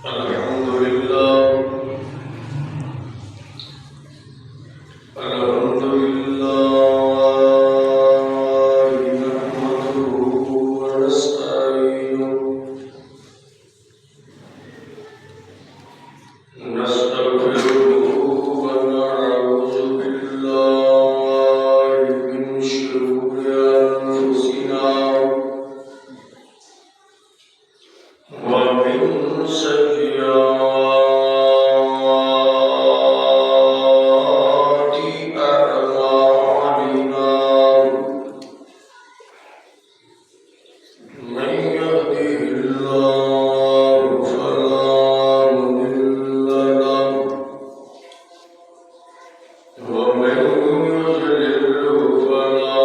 الحمد لله الحمد لله نحمده ونستعينه نستغفره ونعوذ بالله من شرور أنفسنا ومن سيئات أعمالنا من يهده الله فلا مضل له ومن يضلل فلا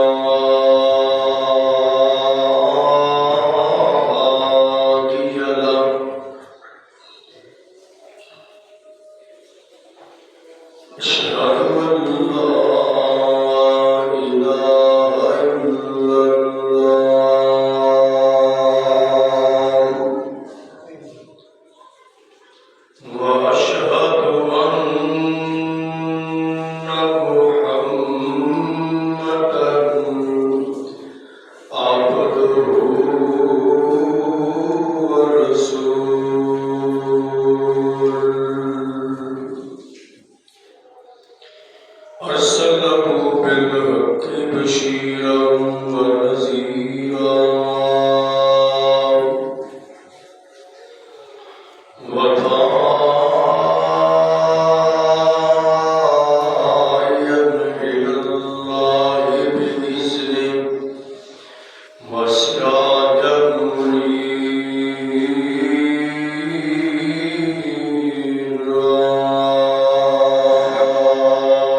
هادي له أشهد أن لا إله إلا الله وأشهد أن محمدا عبده ورسوله أرسله بالحق بشيرا ونذيرا وداعيا إلى الله بإذنه وسراجا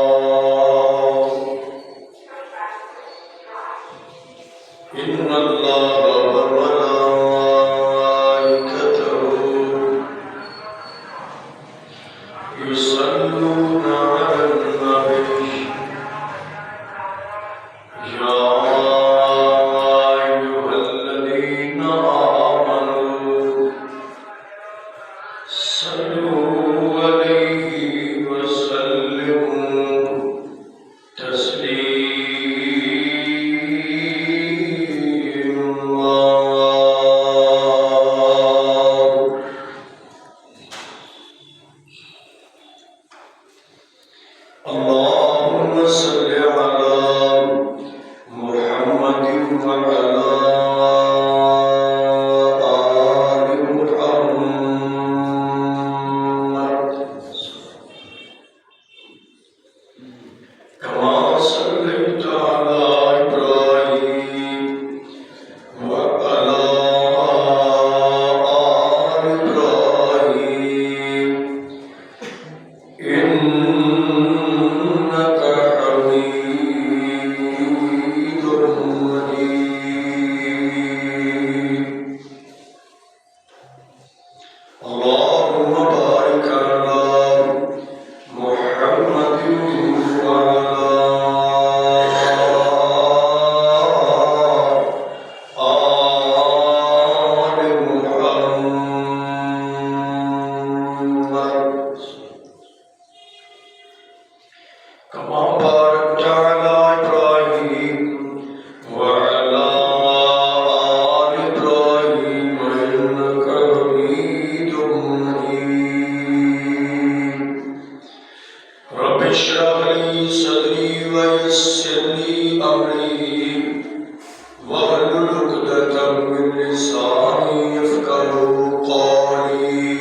منيرا إن الله وملائكته يصلون على النبي يا أيها الذين آمنوا صلوا عليه وسلموا تسليما اللهم صل على محمد وعلى آل محمد كما صليت على إبراهيم وعلى آل إبراهيم إنك حميد مجيد اللهم بارك على محمد وعلى آل محمد كما باركت على إبراهيم وعلى آل إبراهيم إنك حميد مجيد رب اشرح لي صدري ويسر لي أمري واحلل عقدة من لساني يفقهوا قولي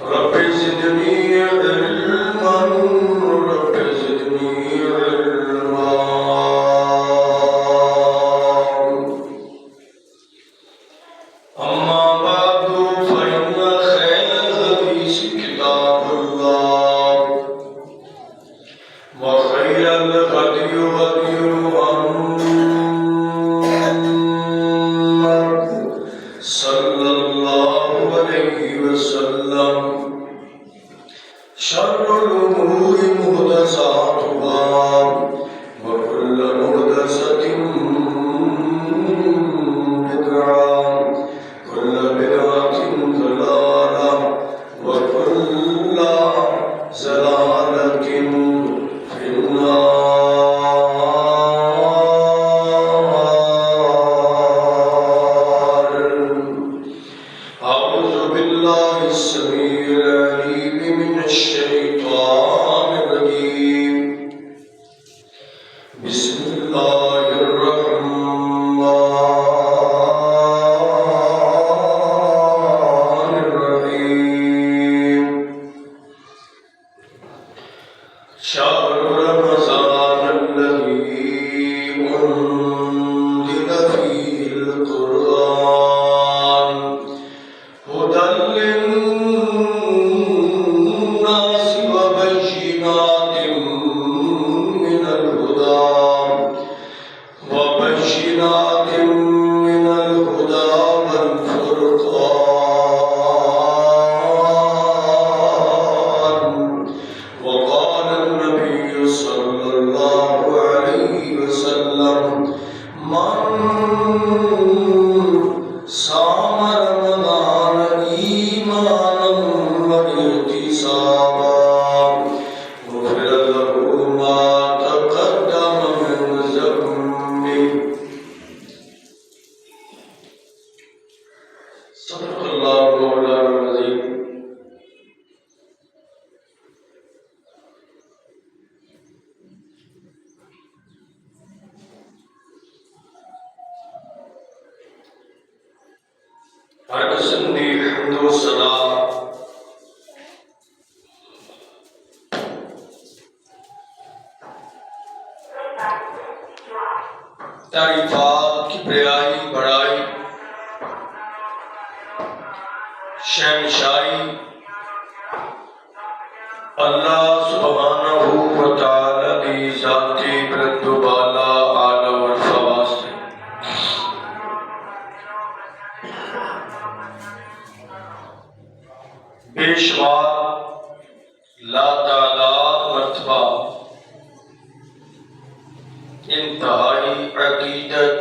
رب زدني علما رب زدني علما أما بعد فإن خير الحديث كتاب الله وخير الهدي هدي محمد صلى الله عليه وسلم شر الأمور محدثاتها وكل محدثة بدعة كل بدعة ضلالة صام رمضان إيمانا واحتسابا غفر له ما تقدم من ذنبه صدق الله مولانا العظيم. ہر قسم دی حمد و ثنا تعریفات کی بڑائی بڑائی شہنشاہی اللہ سبحانہ و تعالی دی ذاتی بلند و بالا اعلی و عرفہ واسطے بے شمار لا تعداد مرتبہ انتہائی عقیدت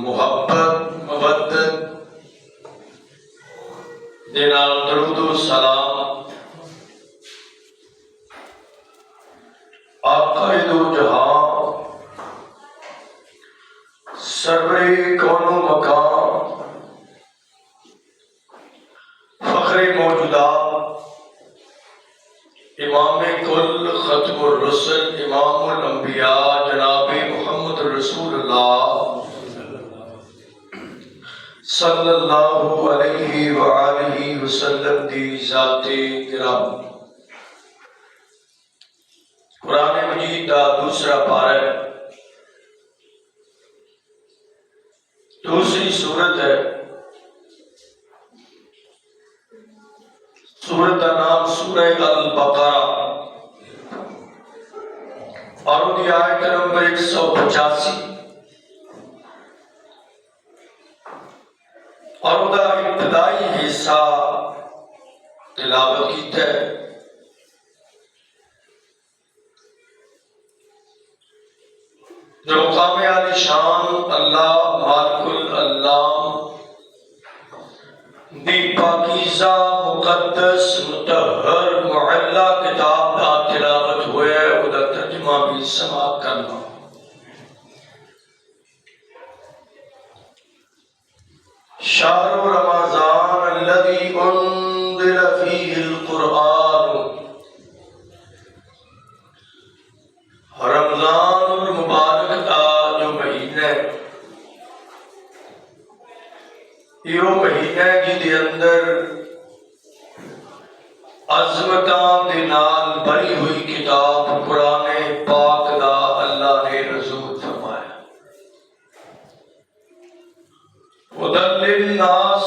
محبت مودت دینا درود و سلام آقا دو جہاں سرور کون و مکان فخر موجودات امام کل ختم الرسل امام الانبیاء جناب محمد رسول اللہ صلی اللہ علیہ وآلہ وسلم دی ذات کرام. قرآن مجید کا دوسرا پارہ دوسری سورت ہے. سورت کا نام سورہ البقرہ اور ان کی آیت نمبر 185 اور ان کا ابتدائی حصہ تلاوت کیتا ہے. جو مقام عالی شان اللہ مالک العلام دی پاکیزہ مقدس مطہر معلہ کتاب کا تلاوت ہوئے وہ دا ترجمہ بھی سماعت کرنا. شہر رمضان الذی انزل فیہ القرآن رمضان المبارک کا جو مہینہ ہے یہ مہینہ جی دے اندر عظمتاں دے نال بھری ہوئی کتاب قرآن پاک دا اللہ نے نزول فرمایا. ہدی للناس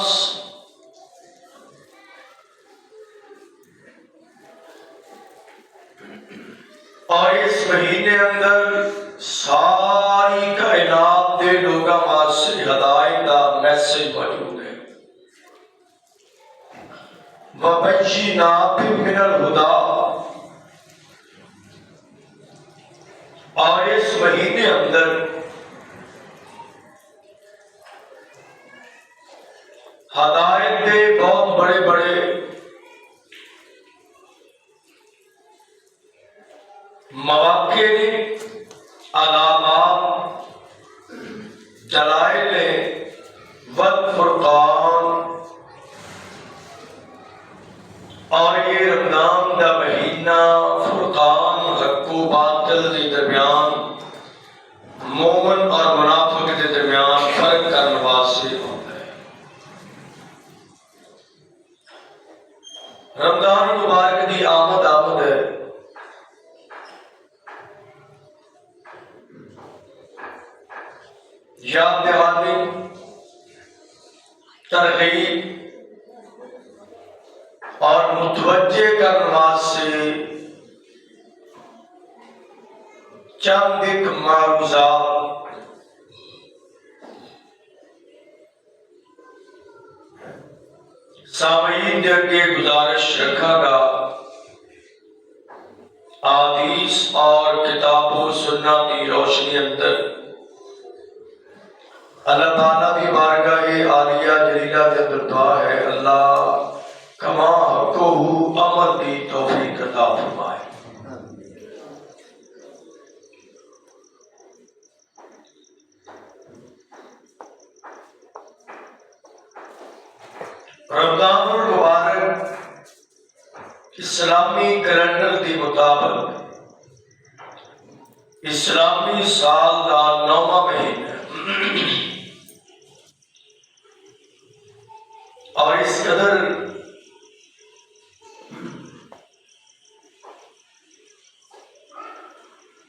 اور اس مہینے اندر ساری کائنات دے لوگاں واسطے ہدایت دا میسج موجود ہے. وَبَيِّنَاتٍ مِّنَ الْہُدیٰ اور اس مہینے اندر ہدایت دے بہت بڑے بڑے مواقع نے علامات دلائل والفرقان اور یہ رمضان دا مہینہ فرقان حق و باطل کے درمیان مومن اور منافق کے درمیان فرق کرنے واسطے ہوتا ہے. رمضان مبارک دی آمد ہے. یاد دہانی ترغیب اور متوجہ کرنے واسطے چند ایک معروضات سامعین کے اگے گزارش رکھا گا. حدیث اور کتاب و سنت کی روشنی اندر اللہ تعالیٰ کی بارگاہ عالیہ جلیلہ کے اندر دعا ہے اللہ کما حقہ عمل کی توفیق عطا فرمائے۔ رمضان المبارک اسلامی کیلنڈر کے مطابق اسلامی سال کا 9واں مہینہ اور اس قدر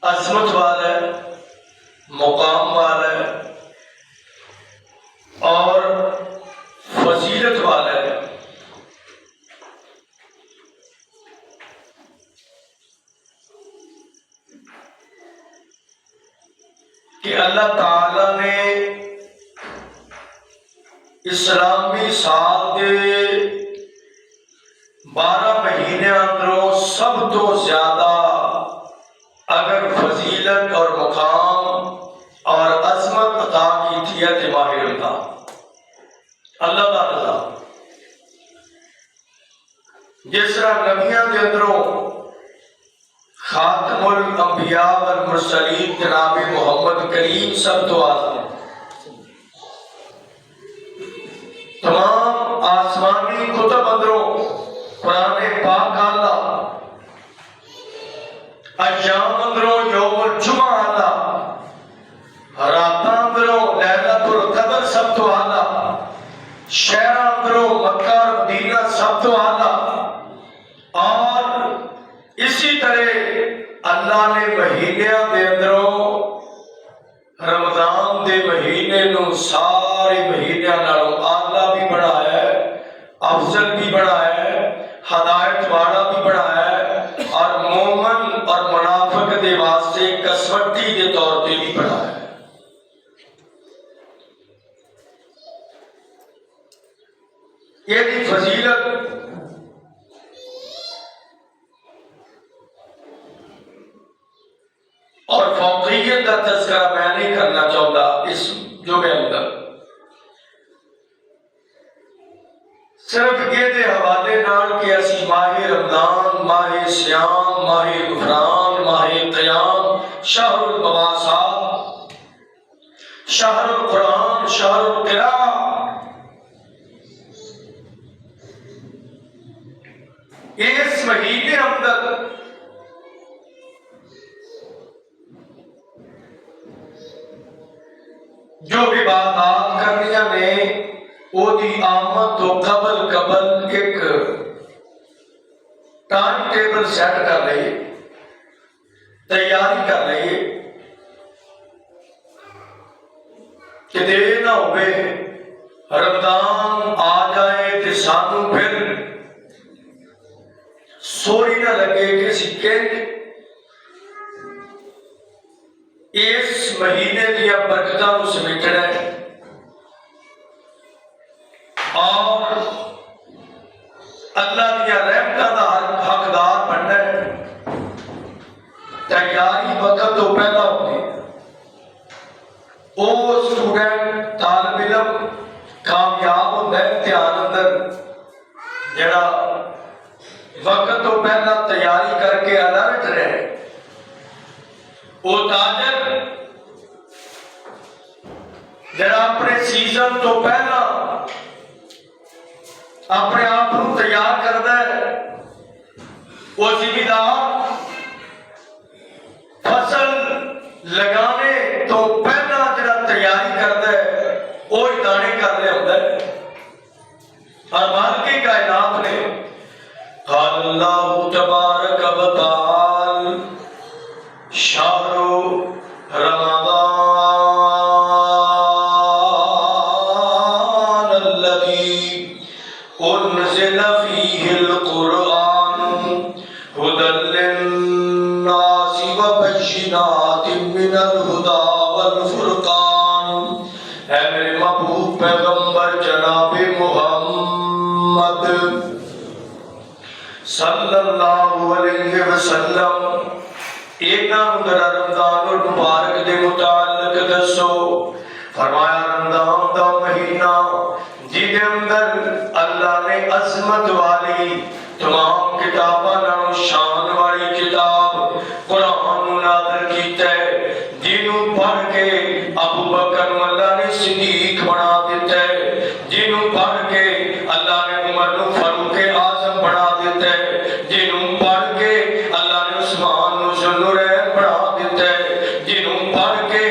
عظمت والا ہے، مقام والا ہے اور فضیلت والا ہے کہ اللہ تعالی نے اسلامی سال کے 12 مہینے اندروں سب تو زیادہ اگر فضیلت اور مقام اور عظمت عطا کی تھی ہے ماہ رمضان۔ اللہ تعالیٰ جس طرح نبیوں کے اندروں خاتم الانبیاء والمرسلین جناب محمد کریم سب تو اعظم تمام آسمانی کتب اندروں قرآن پاک اللہ ایام اندروں یوم الجمعہ اللہ راتاں اندروں لیلۃ القدر سب تو اعلیٰ شہر اندروں مکہ اور مدینہ سب تو اعلیٰ اور اسی طرح اللہ نے مہینیاں دے اندروں رمضان دے مہینے نو سارے مہینیاں نالوں اعلیٰ بھی بنایا ہے، افضل بھی بنایا ہے، ہدایت والا بھی بنایا ہے اور مومن اور منافق دے واسطے کسوٹی کے طور پہ بھی بنایا ہے۔ یہ بھی فضیلت اور فوقیت کا تذکرہ میں نہیں کرنا چاہتا اس جمعے اندر، صرف یہ دے حوالے نال کہ اسی ماہ رمضان، ماہ صیام، ماہ غفران، ماہ قیام، شہر المواسات، شہر القرآن، شہر القراء، اس مہینے اندر جو عبادات کرنیاں نے وہ دی آمد تو قبل ایک ٹائم ٹیبل سیٹ کر لئیے، تیاری کر لئیے کہ دیر نہ ہوئے رمضان آ جائے تو سانو پھر سوئی نہ لگے کہ سکے اس مہینے دیا برکتاں کو سمیٹنا ہے اور اللہ دیا رحمتہ دا حقدار بننا ہے۔ تیاری وقت تو پہلا ہوتی ہے، وہ اسٹوڈنٹ طالب علم کامیاب ہوتا ہے امتحان اندر جڑا وقت تو پہلا تیاری کر کے الرٹ رہے، وہ تاجر جڑا اپنے سیزن تو پہلا اپنے آپ کو تیار کرتا ہے، وہ ذمہ فصل لگانے تو پہلا جڑا تیاری کرتا ہے وہی دانے کر لے ہوتا ہے۔ اور مالک کائنات نے قال اللہ تبارک و تعالی شہر رمضان الذی انزل فیہ القرآن ہدی للناس وبینات من الہدی والفرقان۔ اے میرے محبوب پیغمبر جناب محمد صلی اللہ علیہ وسلم ایک نام در رمضان المبارک دے متعلق دسو فرمایا رمضان دا مہینہ جہدے اندر اللہ نے عظمت والی تمام کتاباں نالوں شان والی کتاب قرآن نازل کیتا ہے، جنوں پڑھ کے ابو بکر نوں اللہ نے صدیق بنا دیتا ہے، جنوں پڑھ کے اللہ نے عمر نوں فاروق اعظم بنا دیتا ہے، جنوں پڑھ کے اللہ نے عثمان نوں ذوالنورین بنا دیتا ہے، جنوں پڑھ کے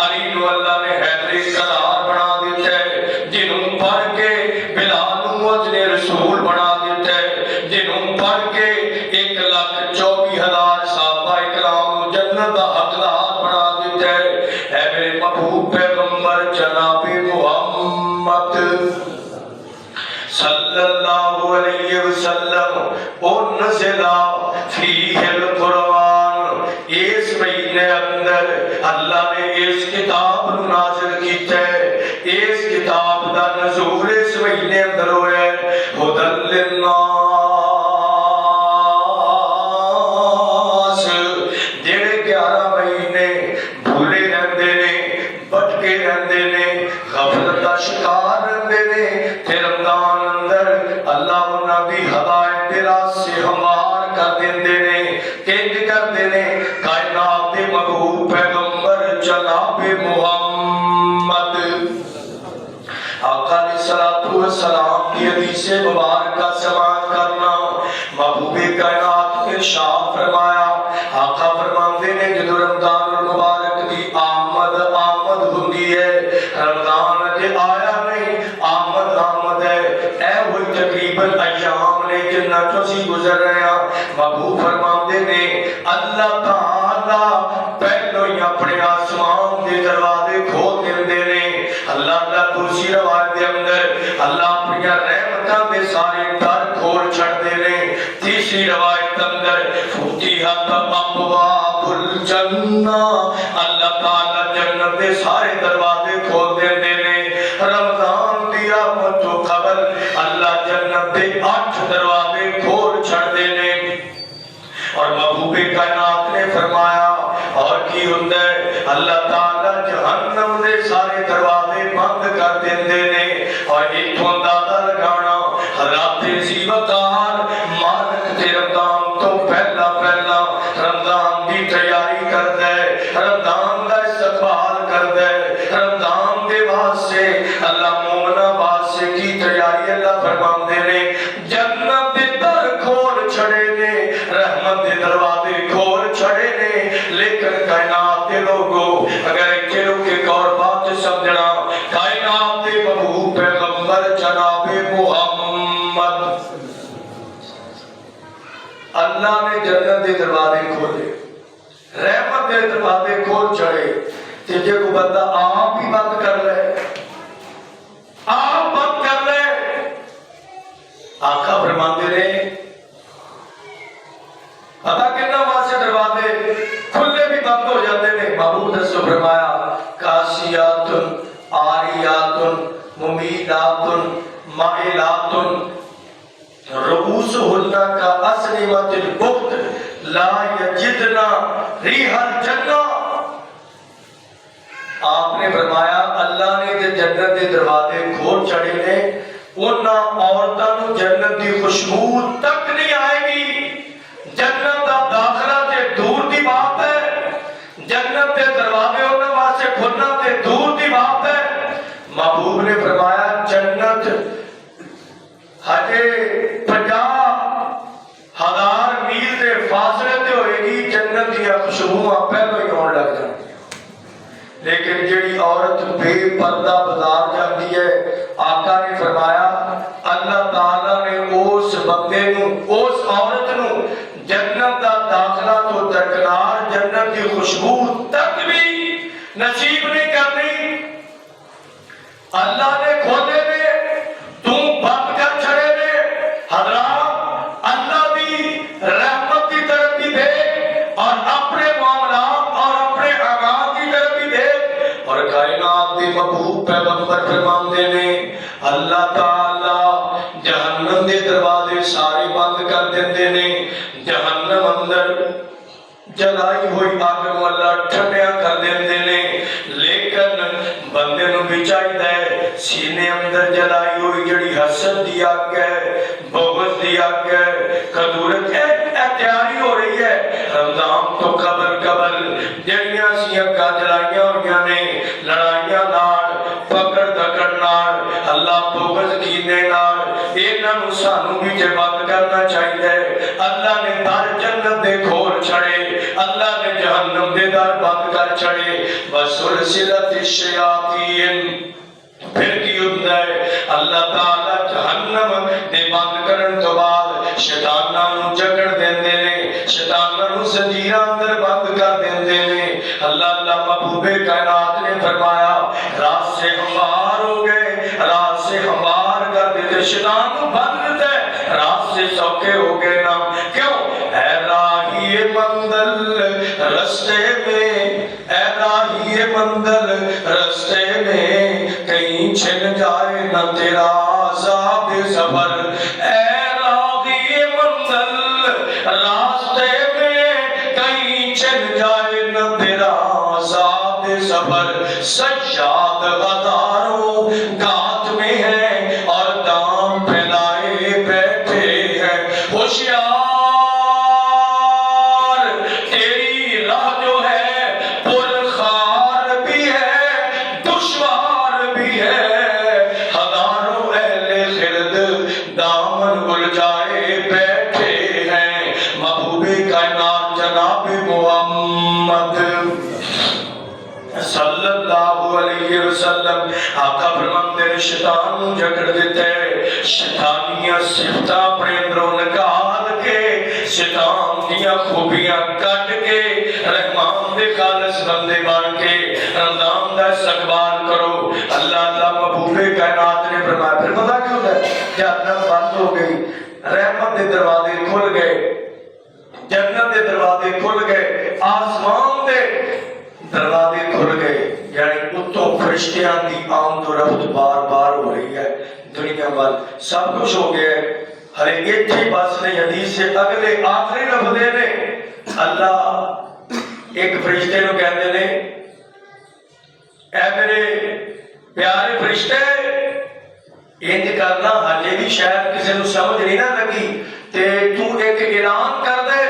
علی نوں اللہ نے حیدر قرار بنا دیتا ہے، جنوں پڑھ کے بلال نوں مؤذن رسول بنا دیتا ہے، جنوں پڑھ کے 1,24,000 صحابہ اکرام نوں جنت دا حقدار بنا دیتا ہے۔ اے میرے محبوب پیغمبر جناب محمد صلی اللہ علیہ وسلم نزل فیہ القرآن، اس مہینے اندر اللہ نے اس کتاب نو نازل کیتا ہے، اس کتاب دا نزول اس مہینے اندر ہویا ہے۔ ہدی للناس، جڑے 11 مہینے بھولے رہندے نے، بھٹکے رہندے نے، غفلت دا شکار رہندے نے، تے رمضان اندر اللہ انہاں دی ہدایت دے راہ سے ہموار کر دیندے نے، کنج کردے نے۔ کائنات دے محبوب پیغمبر جناب محمد آقا علیہ السلام کی حدیث مبارکہ سماعت کرنا، محبوب کائنات ارشاد فرمایا، آقا فرماندے نے جدو رمضان المبارک دی آمد ہوندی ہے، رمضان اجے آیا نہیں، آمد ہے، اے وہی تقریباً ایام نے جنہ چوں سی گزر رہے ہیں۔ محبوب فرماندے نے اللہ تعالی پہلو ہی اپنے آسمان دے دروازے کھول دیندے نے۔ اللہ دوسری روایت دے اندر اللہ اپنی رحمتاں دے سارے در کھول چھڑدے نے۔ تیسری روایت اندر فتحت ابواب الجنہ، اللہ تعالی جنت دے سارے دروازے کھول دیندے نے۔ رمضان دی آمد تو قبل اللہ جنت دے 8 دروازے کھول چھڑدے نے۔ اور محبوب کائنات نے فرمایا اور کی ہوندا ہے، اللہ تعالی جہنم دے سارے دروازے بند کر دیندے نے۔ اور ایتھوں اندازہ لگانا حضرات زیوتار مالک تے رمضان تو پہلا رمضان دی تیاری کردا ہے، رمضان دا استقبال کردا ہے، رمضان دے واسطے اللہ مومناں واسطے کی تیاری اللہ فرماندے نے۔ جنت دے در کھول چھڑے نے، رحمت دے دروازے کھول چھڑے نے، لیکن کائنات دے لوگوں اگر ایتھے رک کے اور بات سمجھنا، کائنات دے محبوب پیغمبر جناب محمد اللہ نے جنت دے دروازے کھولے، رحمت دے دروازے کھول چھڑے، تے جے کو بندہ آپ ہی بند کر لے، آپ بند کر لے، آقا فرماندے نے پتا کتنا واسطے دروازے کھلے بھی بند ہو جاتے ہیں۔ محبوب نے فرمایا کاسیات آریات ممیلات مائلات رؤوسہن کا اسنمۃ البخت لا یجدن ریح الجنہ۔ آپ نے فرمایا اللہ نے جنت کے دروازے کھول چھڑے نے، انہاں عورتاں نوں جنت دی خوشبو تک نہیں آئے گی۔ جنت دا داخلہ تے دور دی بات ہے، جنت دے دروازے انہاں واسطے کھلنا تے دور دی بات ہے۔ محبوب نے فرمایا جنت ہجے 50,000 میل دے فاصلے تے ہوئے گی، جنت دی خوشبوواں پہلو ہی آن لگ جائیں۔ لیکن جڑی عورت بے پردہ بازار جاتی ہے، آقا نے فرمایا اللہ تعالیٰ نے اس بندے نوں، اس عورت نوں جنت دا داخلہ تو درکنار جنت کی خوشبو تک بھی نصیب نہیں کرنی۔ اللہ نے کھولے نے، تم بند کر چھڑے نے۔ حضرات اللہ دی رحمت کی طرف بھی دیکھ، اور اپنے معاملات اور اپنے اعمال کی طرف بھی دیکھ۔ اور کائنات دی محبوب پیغمبر فرماندے نے اللہ تعالی جہنم دے دروازے سارے بند کر دیندے نے۔ جہنم اندر جلائی ہوئی آگ نوں اللہ ٹھنڈیا کر دیندے نے، لیکن بندے بندے نو بھی چاہیے سینے اندر جلائی ہوئی جڑی حسد دی اگ ہے، بغض دی اگ ہے، کدورت تیاری ہو رہی ہے رمضان تو قبل جڑیاں سی اگاں جلائیاں ہوئیاں نے لڑائیاں نال پکڑ دکڑ نال اللہ بغض کینے نال انہاں نو سانو بھی تے بند کرنا چاہیے۔ اللہ نے در جنت دے کھول چھڑے، اللہ نے جہنم دے در بند کر چھڑے۔ وسلسلۃ الشیاطین پھر کی ہوتا ہے اللہ تعالیٰ جہنم دے بند کرن تو بعد شیطاناں نو جکڑ دیندے نے، شیطاناں نو زنجیراں اندر بند کر دیندے نے۔ اللہ محبوب کائنات نے فرمایا رات سے ہموار ہو گئے، رات سے ہموار کر دیتے، شیطان کو بند دیتا ہے، رات سے سوکھے ہو گئے نا کیوں؟ اے راہی مندل رستے میں، اے راہی مندل رستے میں کہیں چھن جائے نہ تیرا عذاب سفر۔ اے راہی مندل راستے میں کہیں چھن جائے نہ تیرا عذاب سفر۔ سجاد غداروں گات میں ہے اور دام پھیلائے بیٹھے ہیں، ہوشیار تیری راہ جو ہے پرخار بھی ہے دشوار بھی ہے، ہزاروں اہل خرد دامن الجھائے بیٹھے ہیں۔ محبوب کائنات جناب محمد صلی اللہ علیہ وسلم آقا فرماندے نے شیطان نو جکڑ دیتے، شیطانیاں صفتاں اپنے اندروں نکال کے، شیطان دیاں خوبیاں کٹ کے، رحمان دے خالص بندے بن کے رمضان دا استقبال کرو۔ اللہ محبوب کائنات نے فرمایا پھر پتہ کیوں ہے جہنم بند ہو گئی، رحمت دے دروازے کھل گئے، جنت دے دروازے کھل گئے، آسمان دے دروازے کھل گئے، یعنی اتوں فرشتیاں دی آمد و رفت بار بار ہو رہی ہے، دنیا بھر سب کچھ ہو گیا ہے۔ ہر ایک تھی بس نہیں، حدیث سے اگلے آخری لفظے نے اللہ ایک فرشتے نو کہندے نے اے میرے پیارے فرشتے انج کرنا ہجے بھی شاید کسی نو سمجھ نہیں نہ لگی تے تو ایک اعلان کر دے۔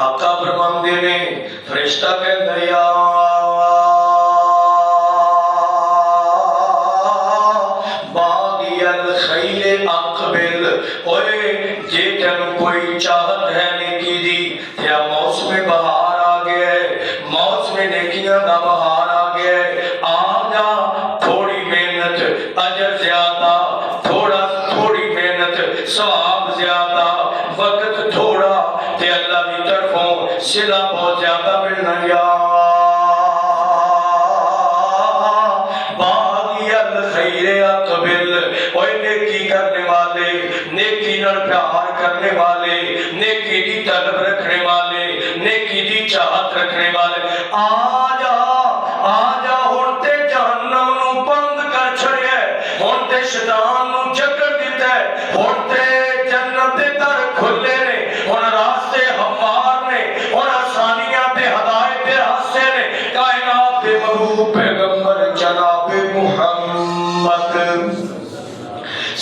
آقا فرماندے نے فرشتہ کہندا یا باغی الخیر اقبل، اوے جے تینوں کوئی چاہت ہے نیکی دی یا موسم بہار آ گیا ہے، موسم نیکیاں دا بہار آ گیا ہے، آ جا تھوڑی محنت اجر زیادہ، تھوڑی محنت ثواب زیادہ، وقت تھوڑا تے اللہ کی طرفوں صلہ بہت زیادہ ملنا۔ یا باغی الخیر اقبل، اوے نیکی کرنے والے، نیکی نال پیار کرنے والے، نیکی دی طلب رکھنے والے، نیکی دی چاہت رکھنے والے، آ جا ہن تے جہنم نو بند کر چھڑیا ہے، ہن تے شیطان نو جکڑ دیتا ہے، ہن تے جنت دے در کھلے نے، ہن راستے ہموار نے، ہن آسانیاں تے ہدایت دے راستے نے۔ کائنات دے محبوب پیغمبر جناب محمد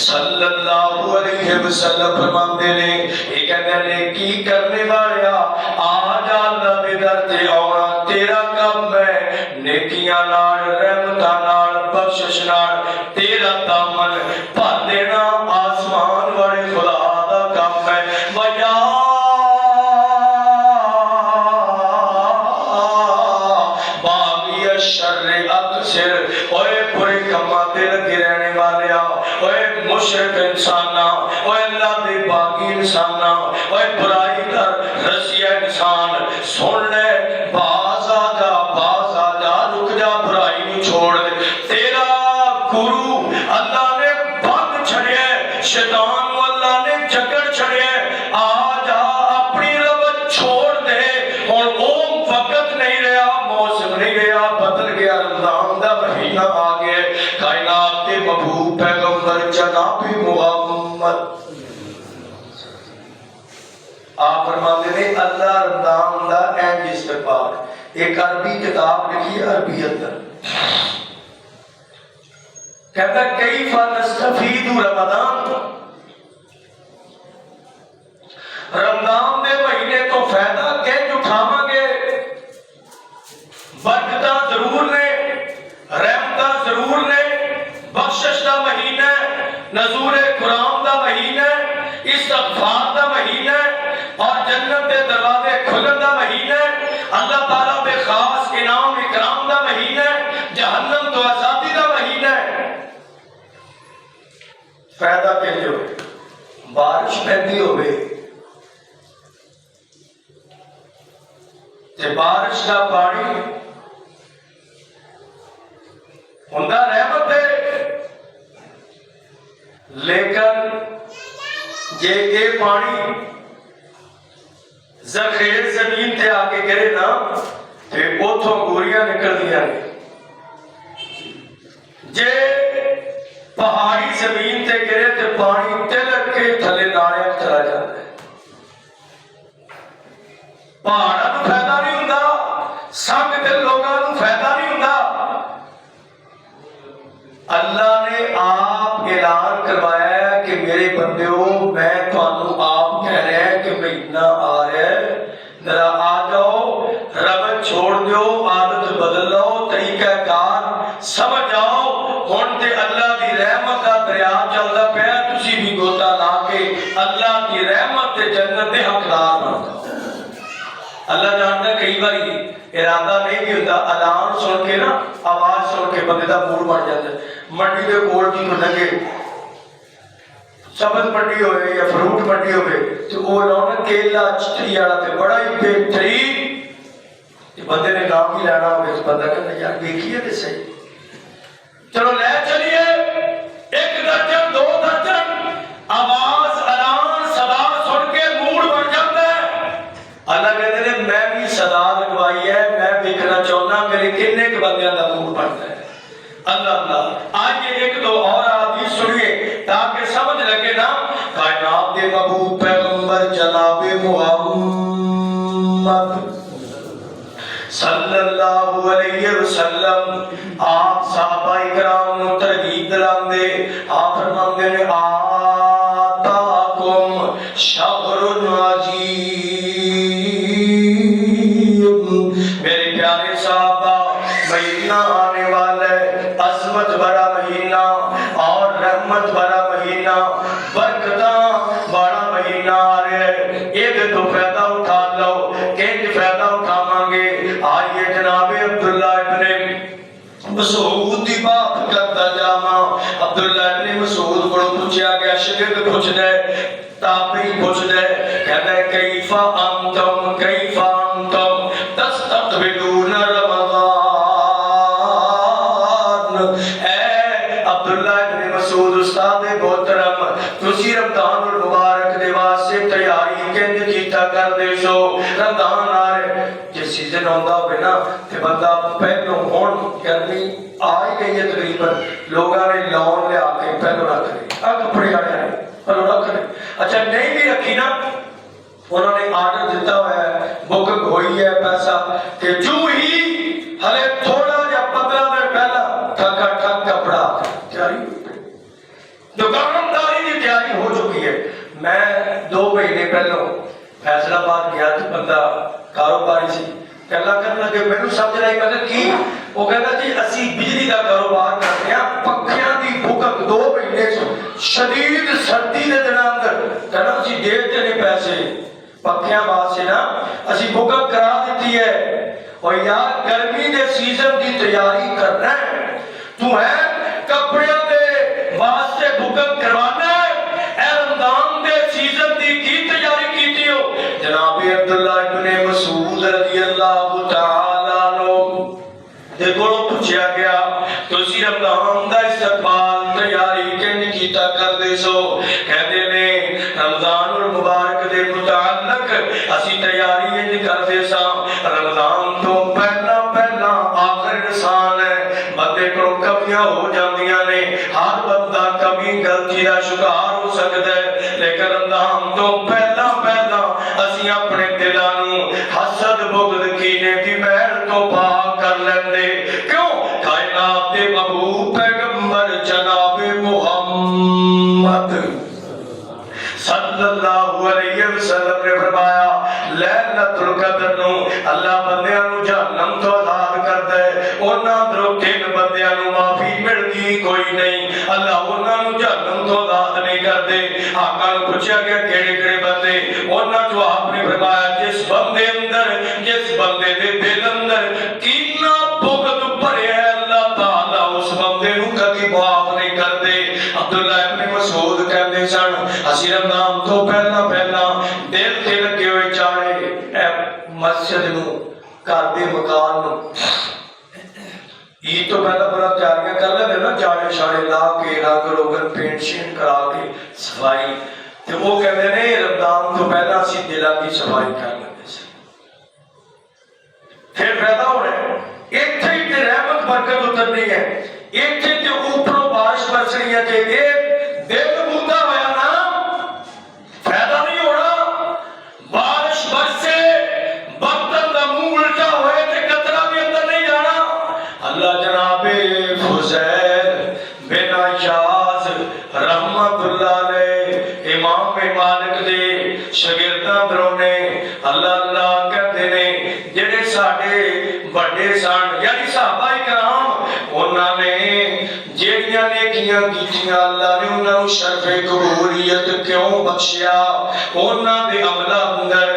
صلی اللہ علیہ وسلم فرماندے نے یہ کہندے نے کی کرنے والیا آ جا اللہ دے در تے آنا تیرا کم ہے، نیکیاں نال رحمتاں نال بخشش نال تیرا دامن بھر دینا آسمان والے خدا دا کم ہے۔ ویا باغی الشر اقصر، اوے برے کماں تے لگے رہنے والے اوے مشرک انسانا، اوے اللہ دے باغی انسانا، اوے برائی در رسیہ انسان سن لے، باز آ جا رک جا، برائی نو چھوڑ دے، تیرا گرو اللہ نے بند چھڑیا ہے، شیطان کو اللہ نے جکڑ چھڑیا ہے، آ جا اپنی روت چھوڑ دے، اور اوم وقت نہیں رہا، موسم نہیں رہا، بدل گیا، رمضان دا مہینہ آ گیا، کائنات کے محبوب پیغمبر جناب محمد آپ فرماتے ہیں اللہ رمضان دا اینج استقبال۔ ایک عربی کتاب لکھی ہے عربیت در کہتا کیف نستفید رمضان، رمضان دے مہینے تو فائدہ کیوں اٹھاواں گے؟ برکتاں ضرور نے، رحمتاں ضرور نے، بخشش دا مہینہ ہے، نزول قرآن دا مہینہ ہے، استغفار دا مہینہ ہے، اور جنت دے دروازے کھلن دا مہینہ ہے، اللہ تعالیٰ دے خاص انعام اکرام دا مہینہ ہے، جہنم تو آزادی دا مہینہ ہے۔ فائدہ کہتے ہوئے بارش پہنتی ہوئے تے بارش کا پانی ہوندا رحمت ہے، لیکن جے یہ پانی زرخیز زمین تے آ کے گرے نا تے اوتھوں گوریاں نکل دیا نے، جے پہاڑی زمین تے گرے تے پانی تلک کے تھلے نالیاں چلا جاتا ہے۔ پہاڑاں نوں فائدہ نہیں ہوندا، سنگ تے لوگاں نوں فائدہ نہیں ہوندا۔ اللہ نے آپ اعلان کروایا ہے کہ میرے بندیوں میں تانوں آپ کہہ رہے ہیں کہ مہینہ آ رہا ہے، ذرا آ جاؤ، ربط چھوڑ دیو، عادت بدل لو، طریقہ کار سمجھ جاؤ، ہن تے اللہ دی رحمت دا دریا چلدا پیا، تسی بھی گوتا لا کے اللہ کی رحمت تے جنت دے حقدار بن جاؤ۔ اللہ جانتا ہے کئی باری ارادہ نہیں بھی ہوتا، اعلان سن کے نا، آواز سن کے بندے دا موڈ بن جاتا ہے۔ منڈی دے کول جی کو لگے سبز منڈی ہوئے یا فروٹ منڈی ہوئے تو وہ لاؤنا کیلا چٹری والا تے بڑا ہی بہترین، بندے نے نام ہی لینا ہوئے تو بندہ کہتا یار دیکھیے تے صحیح، چلو لے چلیے، ایک درجن دو درجن آواز اعلان صدا سن کے موڈ بن جاتا ہے۔ اللہ کہتے ہیں میں بھی صدا لگوائی ہے، میں دیکھنا چاہنا میرے کتنے کے بندیاں دا موڈ بنتا ہے۔ اللہ اللہ آئیے ایک دو اور حدیث سنیے تاکہ سمجھ لگے نا، کائنات دے محبوب پیغمبر جناب محمد صلی اللہ علیہ وسلم آپ صحابہ اکرام ترغیب دلاندے، آپ فرماندے نے آتاکم شہر عظیم، میرے پیارے صحابہ مہینہ آنے والا ہے، عظمت بڑا مہینہ اور رحمت بڑا مہینہ، برکتاں بڑا مہینہ آ رہا ہے، ایک تو فائدہ اٹھا لو، کنج فائدہ اٹھاواں گے۔ آئیے جناب عبداللہ ابن مسعود دی بات کرتا جاواں۔ عبداللہ ابن مسعود کو پوچھا گیا، شاگرد پوچھدا ہے، تابعی پوچھدا ہے، کہتا ہے کیف انتم کیف انتم تستقبلون رمضان، اے عبداللہ ابن مسعود استاد محترم تسی رمضان المبارک دے واسطے تیاری کنج کیتا کر دے سو؟ رمضان آ رہے جے سیزن ہوندا ہوئے نا تے بندہ پہلو ہون گرمی آ ہی گئی ہے تقریباً، لوگاں نے لون لے آ کے پہلو رکھ لے آ کپڑے آنے آئے پہلو رکھ لے، اچھا نہیں بھی رکھی نا، انہوں نے آرڈر دیتا ہوا ہے، بکنگ ہوئی ہے پیسہ کہ جو ہی ہلے تھوڑا یا 15 دن پہلا ٹھکا ٹھک کپڑا تیاری دکانداری کی تیاری ہو چکی ہے۔ میں 2 مہینے پہلو فیصلہ آباد گیا تو بندہ کاروباری سی گلا کرنے لگے، میں سمجھ رہی مطلب کی وہ کہتا جی اسی بجلی کا کاروبار کرتے ہیں، پکھیاں دی بکنگ 2 مہینے شدید سردی دے دن اندر کہنا اسی دیتے نہیں پیسے پکھیاں بات سے نا اسی بکنگ کرا دیتی ہے، اور یار گرمی دے سیزن دی تیاری کرنا ہے تو ہے کپڑے دے واسطے بکنگ کروانا ہے، اے رمضان دے سیزن دی کی تیاری کیتی ہو؟ جناب عبداللہ ابن مسعود رضی اللہ تعالیٰ عنہ دے کولوں پوچھا گیا تسی رمضان دا استقبال تیاری کنج کیتا کر دے سو؟ کہتے نے رمضان المبارک دے متعلق اسی تیاری انج کر دے سا، رمضان تو پہلا پہلا آخر انسان ہے، بندے کو کمیاں ہو جاندیاں نے، ہر بندہ کمی غلطی دا شکار ہو سکتا ہے، لیکن رمضان تو پہلا پہلا اسی اپنے دلاں نوں حسد بغض کینے دی میل تو پاک کر لیندے، کیوں؟ کائنات دے محبوب پیغمبر جناب محمد صلی اللہ علیہ وسلم نے فرمایا لیلۃ القدر نو اللہ بندیاں نو جہنم تو آزاد کردا ہے انہاں دروں تین بندیاں نو معافی ملدی کوئی نہیں اللہ انہاں نو جہنم تو آزاد نہیں کردے آقا نو پوچھا گیا کیڑے کیڑے بندے انہاں جو آپ نے فرمایا جس بندے دے دل اندر کینا بغض بھریا ہے اللہ تعالیٰ اس بندے نو کبھی معاف نہیں کردے عبداللہ ابن مسعود کہندے سن اسی رمضان تو پہلا دل تے لگے ہوئے چاڑے اے مسجد نو گھر دے مکان نو عید تو پہلا بڑا تیاریاں کر لیندے نا چاڑے شاڑے لا کے رنگ روگن پینٹ شینٹ کرا کے صفائی تے وہ کہندے نے رمضان تو پہلا اسی دلاں دی صفائی کر لیندے سی پھر پیدا ہو رہے ہیں ایتھے ہی تے رحمت برکت اترنی ہے ایتھے تے اوپروں بارش برسنی ہے تے دل بوتا ہویا نا پیدا نہیں ہونا بارش برسے برتن دا منہ الٹا ہوئے تے قطرہ بھی اندر نہیں جانا اللہ جناب فضیل بن عیاض رحمت اللہ علیہ امام مالک دے شاگرداں دروں نے اللہ کہتے نے جڑے ساڈے بڑے سن یعنی صحابہ کرام انہاں نے جیڑیاں نیکیاں کیتیاں اللہ نے انہاں نوں شرف قبولیت کیوں بخشیا انہاں دے عمل اندر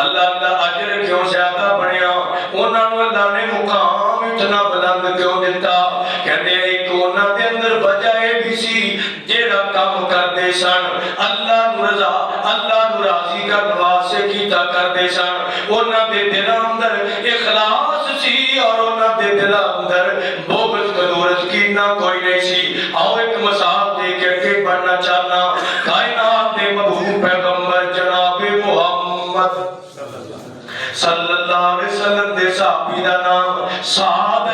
اللہ اجر کیوں زیادہ بنیا انہاں نوں اللہ نے مقام اتنا بلند کیوں دیتا کہندے ایک انہاں دے اندر وجہ اے بھی سی جیڑا کام کردے سن اللہ نوں رضا اللہ نوں راضی کرن واسطے کیتا کردے سن انہاں دے دل اندر اخلاص سی اور انہاں دے دل اندر بغض قدورت کینا کوئی نہیں سی آؤ ایک مثال دے کے اگے بڑھنا چاہنا کائنات دے محبوب پیغمبر جناب محمد صلی اللہ علیہ وسلم دے صحابی دا نام سعد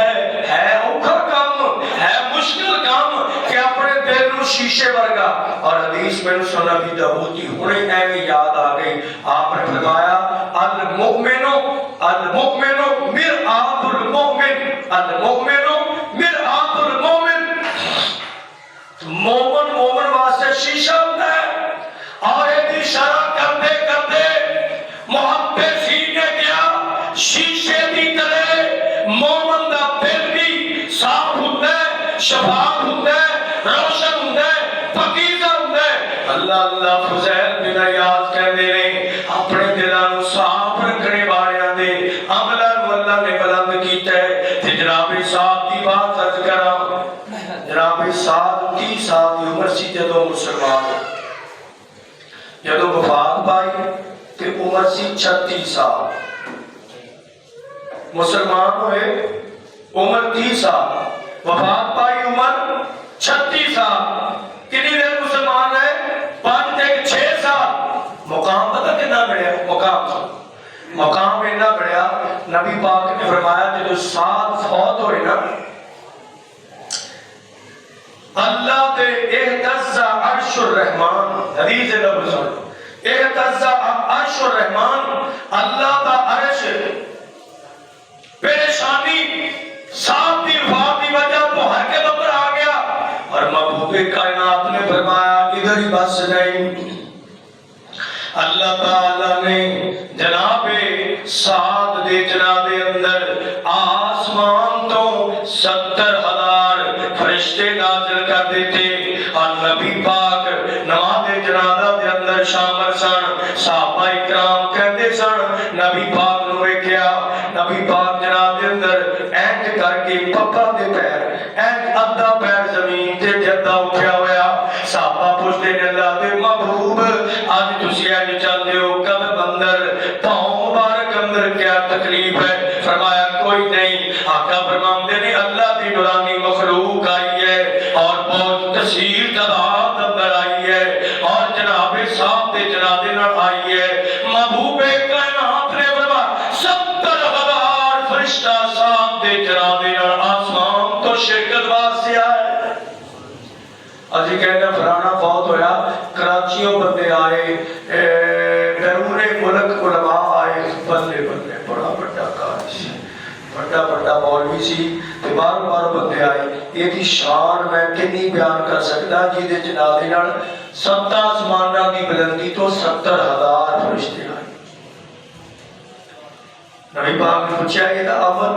ہے اوکھا کام ہے مشکل کام کہ اپنے دل نو شیشے ورگا اور حدیث میں سنا بھی داؤدی ہونے ایویں یاد آ گئی آپ نے فرمایا المؤمن مرآت المؤمن مرآت المؤمن مومن واسطے شیشہ ہوتا ہے اور یہ شرح کرتے کرتے محبت سینے گیا شیشے دی طرح مومن دا دل بھی صاف ہوتا ہے شفاف ہوتا ہے روشن ہوتا ہے پاکیزہ ہوتا ہے اللہ فضیل بن عیاض کہندے نے اپنے دلاں نوں صاف رکھنے والیاں دے عملاں نوں اللہ نے بلند کیتا ہے تے جناب سعد دی بات عرض کراں جناب سعد 30 سال دی عمر سی جدوں مسلمان جدوں وفات پائی تے عمر سی 36 سال مسلمان ہوئے عمر 30 سال وفات پائی عمر 36 سال کتنی دیر مسلمان رہے 5 تے 6 سال مقام پتہ کتنا بڑھیا مقام اتنا بڑھیا نبی پاک نے فرمایا جب سعد فوت ہوئے نا اللہ دے اہتز عرش الرحمن حدیث نبی سن اہتز عرش الرحمن اللہ دا عرش پریشانی ساتھ دی وفات دی وجہ تو ہر کے بندر آ گیا اور محبوب کائنات نے فرمایا ادھر ہی بس نہیں اللہ تعالیٰ نے جناب سعد دے جناب اندر آسمان تو 70,000 فرشتے نازل کر دیتے اور نبی پاک نماز جنازہ دے اندر شامل سن صحابہ اکرام کہندے سن نبی پاک نو ویکھیا نبی پاک جناب دے اندر اینج کر کے پپا دے پیر اینج ادھا پیر زمین تے جدا اٹھیا ہویا صحابہ پوچھتے نے اللہ دے محبوب آج تسی اینج چلدے ہو قدم اندر پاؤں مبارک اندر کیا تکلیف ہے فرمایا کوئی نہیں آقا فرماندے نے اللہ دی نورانی مخلوق آئی ہے اور بہت کثیر تعداد اندر آئی ہے اور جناب صاحب دے جنازے نال آئی ہے محبوب کائنات نے فرمایا 70,000 فرشتہ صاحب دے جنازے نال آسمان تو شرکت واسطے آئے اجی کہنا فلانا فوت ہویا کراچیوں بندے آئے بیرون ملک علماء آئے بندے بڑا بڑا کار سی بڑا مولوی سی بار بار بندے آئے یہ شان میں کنی بیان کر سکتا جی جناب نال 7 آسماناں دی بلندی تو 70,000 فرشتے آئے. نبی پاک نے پوچھا یہ تو عمل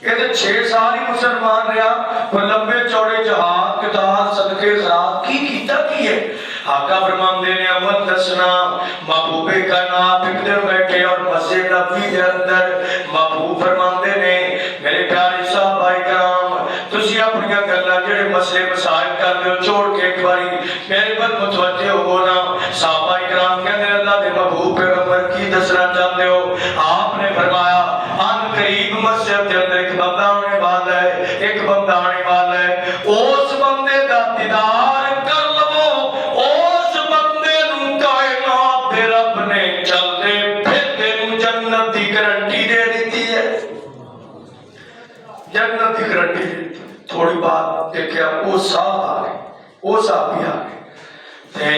یہ تو 6 سال ہی مسلمان رہا وہ لمبے چوڑے جہاد قتال صدقے خیرات کی کیتا کی ہے. آقا فرماندے نے عمل دسنا محبوب کائنات ایک دن بیٹھے اور مسجد نبوی کے اندر محبوب فرماندے نے میرے پیارے صحابہ کرام تسی اپنی گلاں جڑے مسئلے مسائل کر دے چھوڑ کے ایک باری میرے پر متوجہ ہو نا. صحابہ کرام کہندے اللہ دے محبوب پیغمبر کی دسنا چاہتے ہو. آپ نے فرمایا ان قریب مسجد کے اندر ایک بندہ آنے والا ہے ایک بندہ آنے والا ہے اس بندے دا دیدار کر لو اس بندے نوں کائنات دے رب نے چلدے پھردے نوں جنت دی گارنٹی دے دیتی ہے. جنت کی گارنٹی. تھوڑی بات دیکھیا وہ صاحب آ گئے وہ صحابی آ گئے تے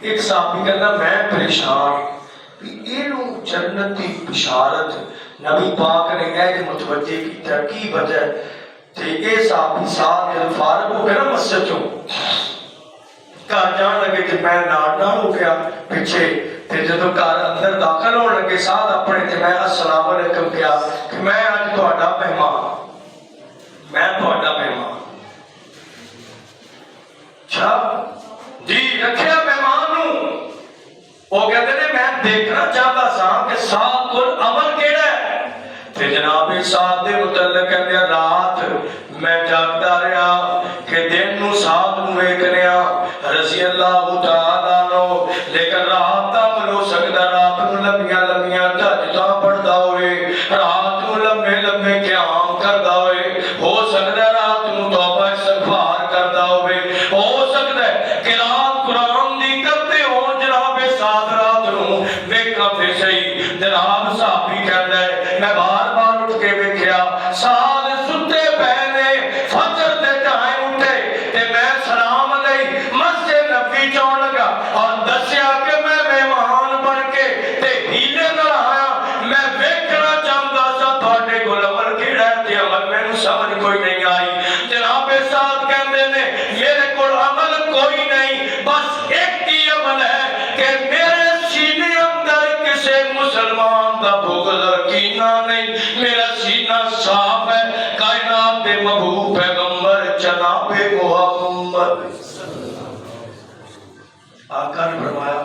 ایک صحابی کہنا میں پریشان اینو جنت کی بشارت نبی پاک نے ایک متوجہ کیتا کی وجہ تے اے صحابی ساتھ جب فارغ ہو گیا نا مسجد چوں گھر جان لگے تے میں نال ہو گیا پیچھے تے جدوں گھر اندر داخل ہون لگے ساتھ اپنے تے میں السلام علیکم کیا کہ میں اج تہاڈا مہمان میں تہاڈا مہمان. اچھا جی رکھیا مہمان نوں وہ کہتے ہیں میں دیکھنا چاہتا سا کہ ساتھ کل عمل کیڑا ہے تے جناب ساتھ دے متعلق کہتے ہیں رات میں جاگتا رہا کہ دن نو ساتھ نو ویکھنیا رضی اللہ تعالیٰ عنہ لیکن رات دا ملو سکتا رات نو لمبیاں لمبیاں تہجداں پڑھدا ہوئے رات نو لمبے لمبے قیام کردا ہوئے ہو سکتا ہے رات نو توبہ استغفار کردا ہوئے ہو سکتا ہے کہ رات قرآن دی کرتے ہو جناب ساتھ رات نو ویکھا تے صحیح. جناب صحابی کہندا ہے میں بار بار اٹھ کے ویکھیا سال ستے پئے نے فجر دے ٹائم اٹھے تے میں سلام علیہ مسجد نبوی جان لگا اور دسیا کہ میں مہمان بن کے تے ہیلے نال آیا میں ویکھنا چاہندا سا تہاڈے کول عمل کیڑا ہے تے عمل مینوں سمجھ کوئی نہیں آئی. جناب صاحب کہندے نے میرے کول عمل کوئی نہیں بس ایک ہی عمل ہے کہ میرے سینے اندر کسی مسلمان دا بغض اور کینہ نہیں. میرا سینہ صاف ہے کائنات دے محبوب پیغمبر جناب محمد. آقا نے فرمایا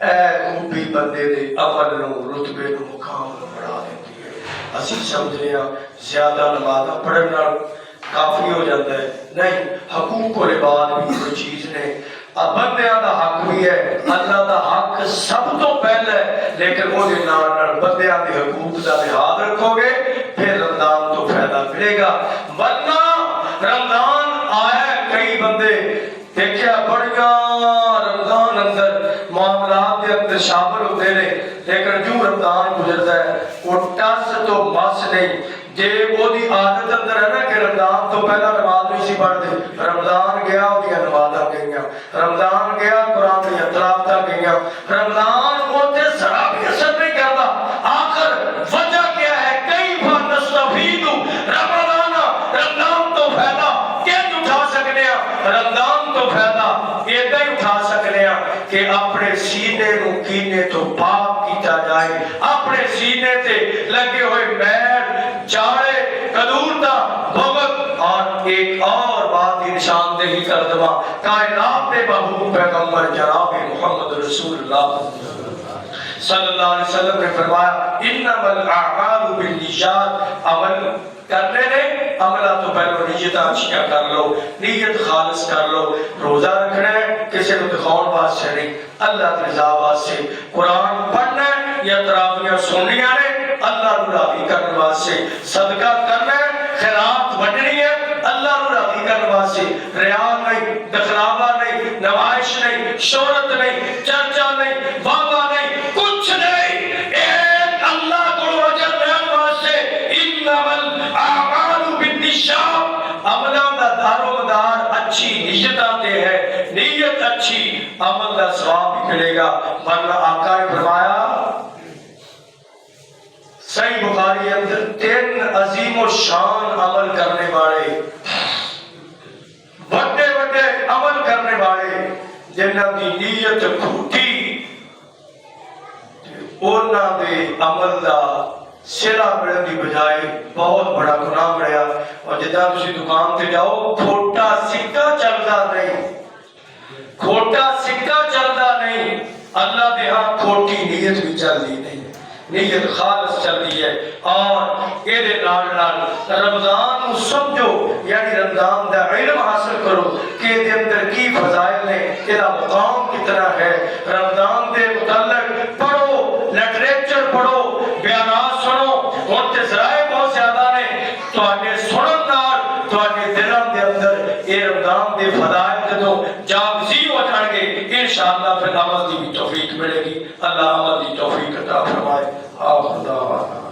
اے خوبی بندے دے عمل نو رتبے نو مقام نو بڑھا دیتی ہے. اسی سمجھنے ہاں زیادہ نماز پڑھن نال کافی ہو جاتا ہے نہیں. حقوق و عباد بھی کوئی چیز نے بندیاں دا حق بھی ہے اللہ دا حق سب تو پہلے ہے لیکن وہ نال بندیاں دے حقوق دا لحاظ رکھو گے پھر رمضان تو فائدہ ملے گا. ورنہ رمضان آیا کئی بندے دیکھیا بڑیاں رمضان اندر معاملات کے اندر شامل ہوتے ہیں لیکن جو رمضان گزرتا ہے وہ ٹس تو مس نہیں. جے وہ دی عادت اندر ہے نا کہ رمضان تو پہلا نماز نہیں سی پڑھتے رمضان گیا وہ دیا نمازاں گئیاں رمضان گیا قرآن کی تلاوتاں گئیاں رمضان وہ تے ذرا بھی اثر نہیں کرتا. آخر وجہ کیا ہے کئی فنستفید رمضان رمضان تو فائدہ کیوں اٹھا سکنے ہیں رمضان تو فائدہ ایدا ہی اٹھا سکنے ہیں کہ اپنے سینے نو کینے تو پاک کیتا جائے. اپنے سینے تے لگے ہوئے میل چاڑے قدور دا بغض اور ایک اور بات کی نشاندہی کر دوا کائنات کے محبوب پیغمبر جناب محمد رسول اللہ صلی اللہ علیہ وسلم نے فرمایا انما الاعمال بالنیات. عمل کرنے نے عملہ تو پہلو نیت اچھا کر لو نیت خالص کر لو. روزہ رکھنا ہے کسی کو دکھاؤن واسطے نہیں اللہ کی رضا واسطے. قرآن پڑھنا ہے یا تراویحاں سننیاں نے اللہ کو راضی کرنے واسطے. صدقہ کرنا ہے خیرات وڈنی ہے اللہ کو راضی کرنے واسطے. ریا نہیں دکھلاوا نہیں نمائش نہیں شہرت نہیں چرچا نہیں واوا نہیں کچھ نہیں ایک اللہ کو اجر دینے واسطے. انما الاعمال بالنیات عملاں دا دار و مدار اچھی نیتاں تے ہے. نیت اچھی عمل دا ثواب بھی ملے گا. ورنہ آقا نے فرمایا صحیح بخاری اندر 3 عظیم و شان عمل کرنے والے بڑے بڑے عمل کرنے والے جنہاں دی نیت کھوٹی اونا دے عمل دا سلا ملن دی بجائے بہت بڑا گناہ ملیا. اور جدہ تسی دکان تے جاؤ کھوٹا سکہ چلدا نہیں, کھوٹا سکہ چلدا نہیں, اللہ دے ہاں کھوٹی نیت بھی چل دی نہیں, نیت خالص چل دی ہے. اور اے دے نال رمضان کو سمجھو, یعنی رمضان دا علم حاصل کرو کہ دے اندر کی فضائل نے, ایدہ مقام کتنا ہے. رمضان دے متعلق پڑھو, لٹریچر پڑھو, بیانات سنو, ان تے ذرائع بہت زیادہ نے. تو آنے سنن نال تو آنے دلوں دے اندر اے رمضان دے فضائل جدوں جاگزی ہو جان گے, انشاءاللہ پھر عمل دی بھی توفیق ملے گی. اللہ عمل دی توفیق عطا فرمائے. آخر دعوانا